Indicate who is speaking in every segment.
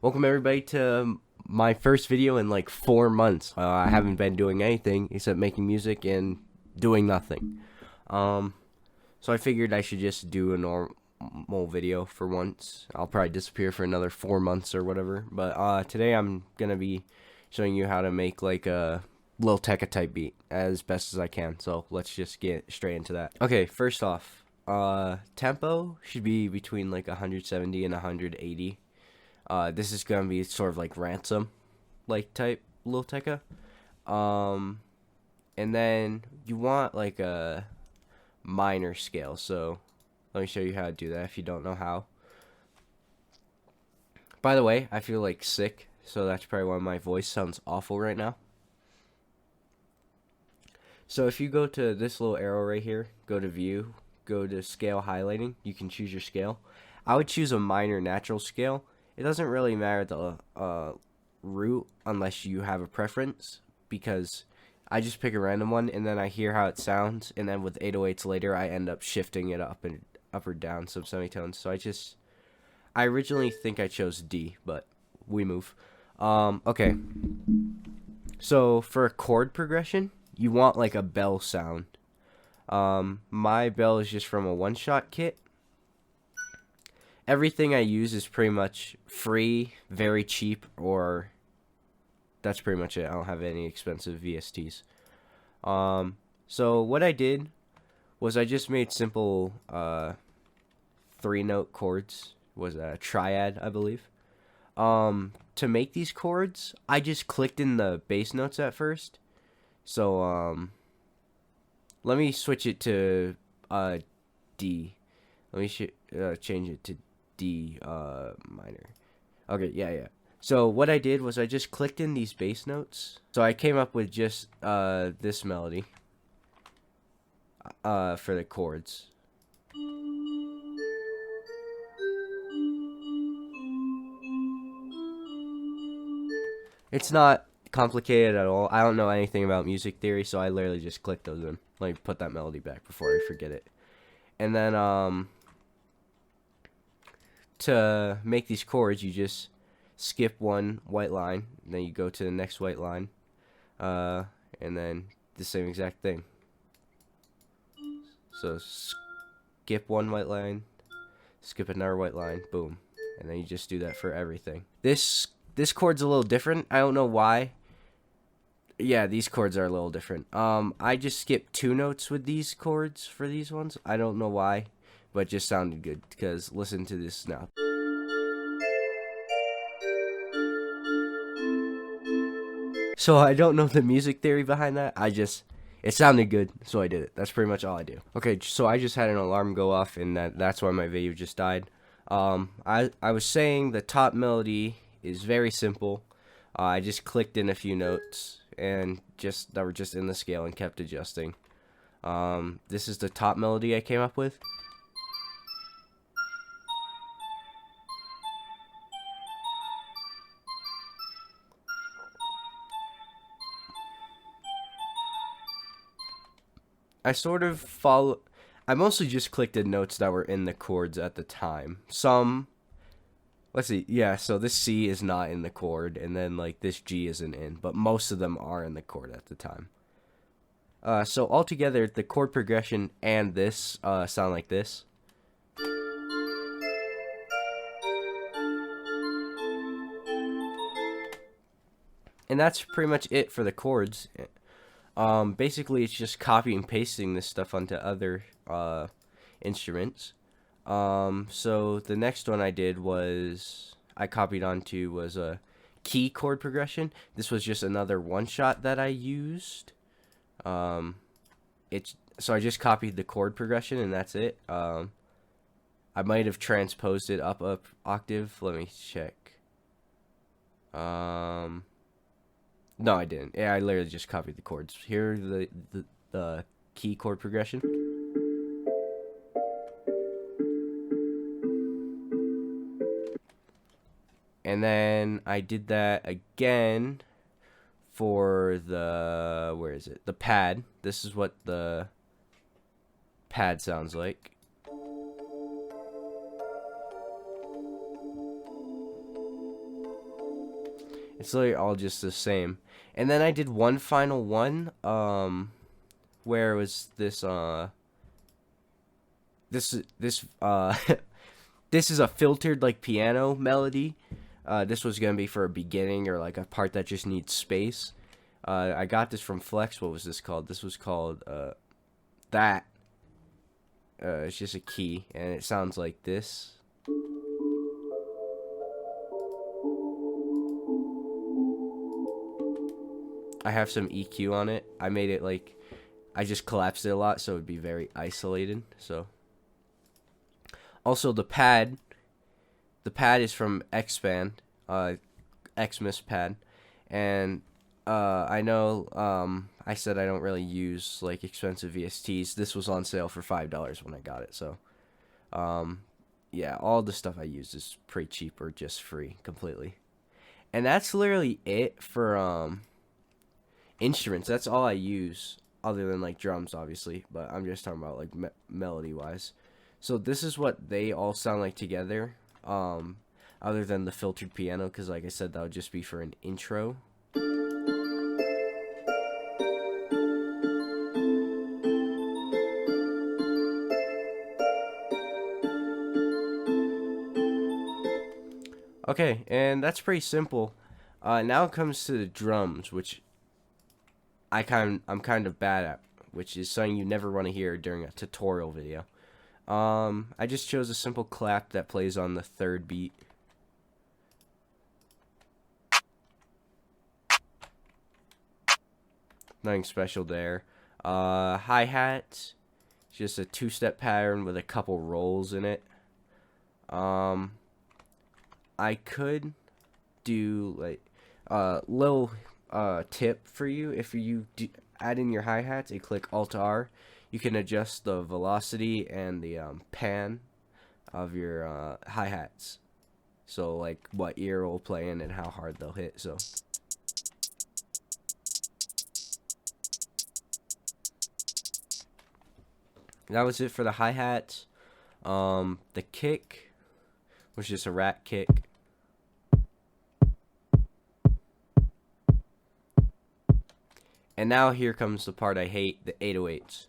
Speaker 1: Welcome everybody to my first video in like 4 months. I haven't been doing anything except making music and doing nothing. Um, so I figured I should just do a normal video for once. I'll probably disappear for another 4 months or whatever. But today I'm gonna be showing you how to make like a LIL TECCA type beat as best as I can. So let's just get straight into that. Okay, first off, tempo should be between like 170 and 180. This is gonna be sort of like ransom, like type LIL TECCA. Um, and then you want like a minor scale. So let me show you how to do that if you don't know how. By the way, I feel like sick, so that's probably why my voice sounds awful right now. So if you go to this little arrow right here, go to view, go to scale highlighting, you can choose your scale. I would choose a minor natural scale. It doesn't really matter the root unless you have a preference, because I just pick a random one and then I hear how it sounds, and then with 808s later I end up shifting it up and up or down some semitones. So I originally think I chose D, but we move. Okay. So for a chord progression, you want like a bell sound. My bell is just from a one-shot kit. Everything I use is pretty much free, very cheap, or that's pretty much it. I don't have any expensive VSTs. So what I did was I just made simple 3-note chords. Was a triad, I believe. To make these chords, I just clicked in the bass notes at first. So let me switch it to D. Let me change it to D minor. Okay, yeah. So what I did was I just clicked in these bass notes. So I came up with just this melody for the chords. It's not complicated at all. I don't know anything about music theory, so I literally just clicked those in. Let me put that melody back before I forget it. And then to make these chords, you just skip one white line, and then you go to the next white line, and then the same exact thing. So skip one white line, skip another white line, boom, and then you just do that for everything. This chord's a little different. I don't know why. Yeah, these chords are a little different. I just skipped 2 notes with these chords for these ones. I don't know why, but it just sounded good, because listen to this now. So I don't know the music theory behind that. It sounded good, so I did it. That's pretty much all I do. Okay, so I just had an alarm go off, and that's why my video just died. I was saying the top melody is very simple. I just clicked in a few notes, and that were just in the scale and kept adjusting. This is the top melody I came up with. I sort of follow. I mostly just clicked in notes that were in the chords at the time. Let's see, yeah, so this C is not in the chord, and then like this G isn't in, but most of them are in the chord at the time. So altogether, the chord progression and this sound like this. And that's pretty much it for the chords. Basically, it's just copy and pasting this stuff onto other instruments. So the next one I did was I copied onto was a key chord progression. This was just another one shot that I used. So I just copied the chord progression and that's it. I might have transposed it up octave. Let me check. No, I didn't. Yeah, I literally just copied the chords. Here are the key chord progression. And then I did that again for where is it? The pad. This is what the pad sounds like. It's literally all just the same. And then I did one final one, where it was this this this is a filtered like piano melody. This was gonna be for a beginning or like a part that just needs space. I got this from Flex. What was this called? This was called that. It's just a key, and it sounds like this. I have some EQ on it. I made it like, I just collapsed it a lot so it would be very isolated. So also the pad is from Xband, Xmas pad, and I know I said I don't really use like expensive VSTs. This was on sale for $5 when I got it. So yeah, all the stuff I use is pretty cheap or just free completely. And that's literally it for instruments. That's all I use other than like drums obviously, but I'm just talking about like melody wise. So this is what they all sound like together, other than the filtered piano, because like I said, that would just be for an intro. Okay, and that's pretty simple. Now it comes to the drums, which I'm kind of bad at, which is something you never want to hear during a tutorial video. I just chose a simple clap that plays on the third beat. Nothing special there. Hi-hat, just a two-step pattern with a couple rolls in it. I could do like little tip for you. If you add in your hi-hats and click Alt-R, you can adjust the velocity and the pan of your hi-hats. So like what ear will play in and how hard they'll hit. So that was it for the hi-hats. The kick was just a rat kick. And now here comes the part I hate, the 808s.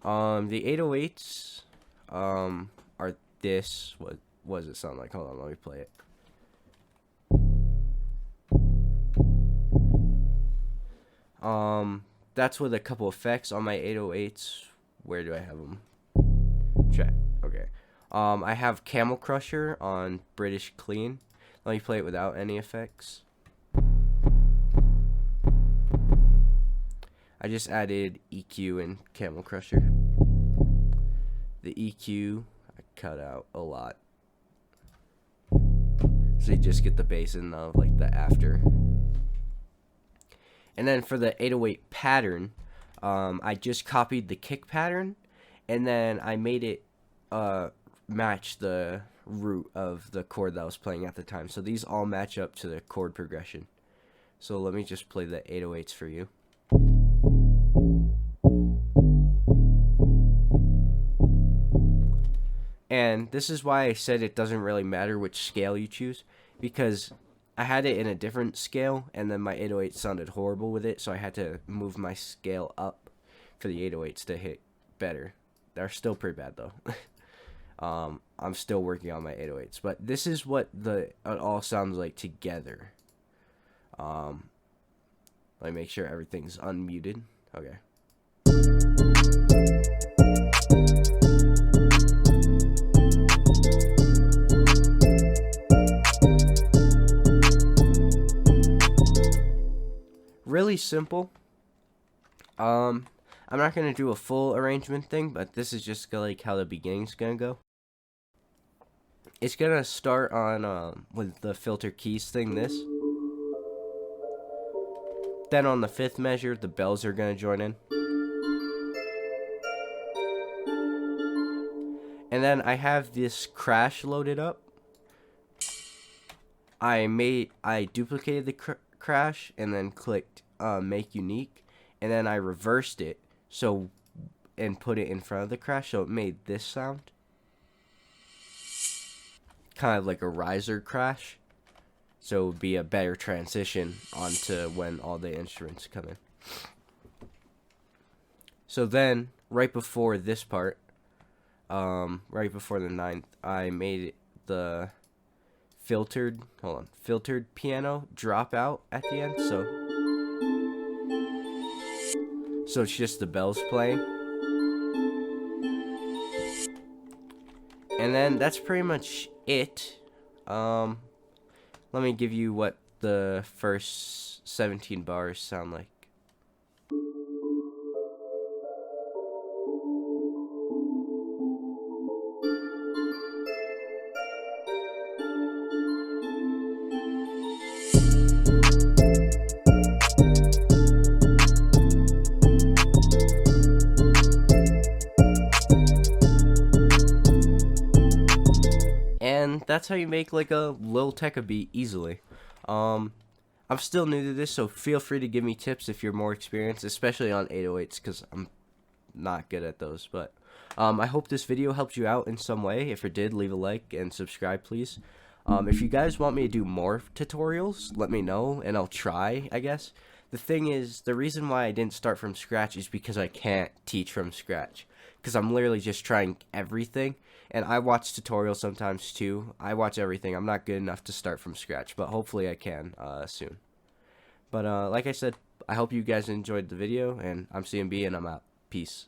Speaker 1: The 808s are this. What does it sound like? Hold on, let me play it. That's with a couple effects on my 808s. Where do I have them? Check. Okay. I have Camel Crusher on British Clean. Let me play it without any effects. I just added EQ and Camel Crusher. The EQ I cut out a lot, so you just get the bass in of like the after. And then for the 808 pattern, I just copied the kick pattern, and then I made it match the root of the chord that I was playing at the time. So these all match up to the chord progression. So let me just play the 808s for you. And this is why I said it doesn't really matter which scale you choose, because I had it in a different scale, and then my 808 sounded horrible with it, so I had to move my scale up for the 808s to hit better. They're still pretty bad, though. I'm still working on my 808s, but this is what it all sounds like together. Let me make sure everything's unmuted. Okay. Really simple. I'm not gonna do a full arrangement thing, but this is just like how the beginning's gonna go. It's gonna start on with the filter keys thing, this. Then on the 5th measure, the bells are gonna join in. And then I have this crash loaded up. I duplicated the crash and then clicked make unique, and then I reversed it and put it in front of the crash, so it made this sound, kind of like a riser crash. so it would be a better transition onto when all the instruments come in. So then, right before this part, right before the 9th, I made the filtered piano drop out at the end, so it's just the bells playing. And then that's pretty much it. Let me give you what the first 17 bars sound like. And that's how you make like a LIL TECCA beat easily. I'm still new to this, so feel free to give me tips if you're more experienced, especially on 808s, because I'm not good at those. But I hope this video helped you out in some way. If it did, leave a like and subscribe, please. If you guys want me to do more tutorials, let me know, and I'll try, I guess. The thing is, the reason why I didn't start from scratch is because I can't teach from scratch. Because I'm literally just trying everything. And I watch tutorials sometimes too. I watch everything. I'm not good enough to start from scratch, but hopefully I can soon. But like I said, I hope you guys enjoyed the video, and I'm CMB, and I'm out. Peace.